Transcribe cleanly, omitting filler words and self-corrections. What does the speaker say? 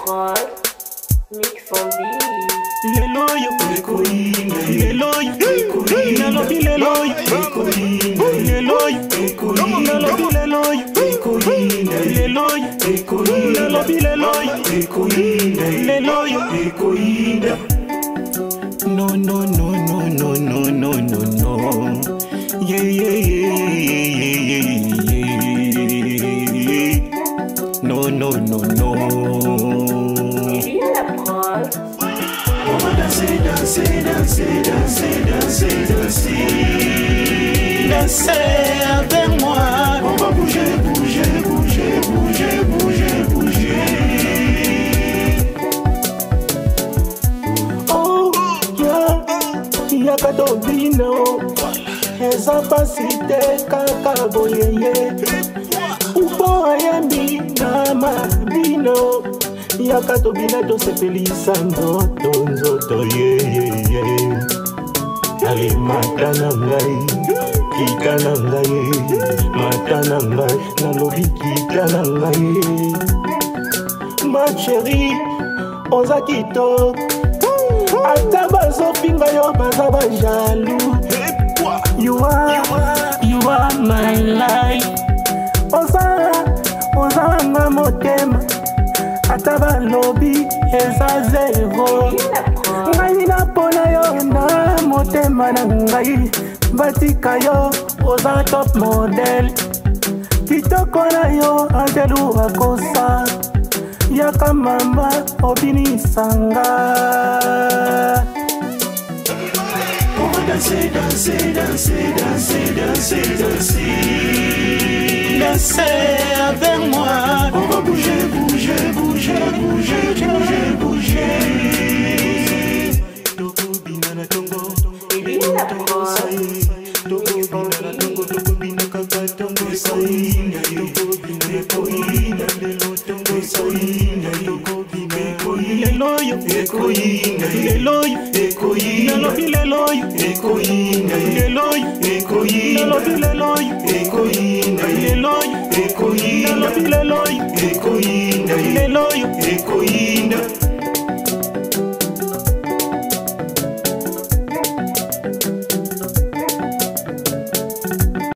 prod, mix on beat. Leloyo, leloyo, nalobi leloyo, leloyo, nalobi leloyo, leloyo, nalobi leloyo, leloyo. No, no, no, no, no, no, no, no, no. Yeah, yeah, yeah, yeah. No, no, no, no. Viens la prod. On va danser, danser, danser, danser, danser, danser. Danser avec moi. On va bouger, bouger, bouger, bouger, bouger, bouger. Oh, yeah, y'a kato bino. Eza pasite kaka boyeye. Upo ayembi na mabino. Yaka to bina to sepelisa nzoto nzoto ye ye ye. Ale mata na ngai, kita na ngai, mata na ngai, nalobi kita na ngai. Ma chérie, oza kitoko, ata bazopinga yo baza ba jaloux. You are my life. Oza nga motema. Ata balobi eza zero. Ngai napona yo na motema na ngai. Batika yo oza top model. Kitoko na yo Angelu akosa. Yaka mama obinisanga. On va danser, danser, danser, danser, danser, danser. Danser avec moi. On va bouger, bouger, bouger, bouger, bouger, bouger. Togo binana tongo, Viens la prod. Togo binana tongo, Togo binana kaka tongo saïna. Togo binana koina, lelo tongo saïna. Togo binana koina, leloyo, ekoina, leloyo, ekoina. Nalobi leloyo, ekoina, leloyo, ekoina. Nalobi leloyo, ekoina, leloyo, ekoina. Nalobi leloyo, ekoina.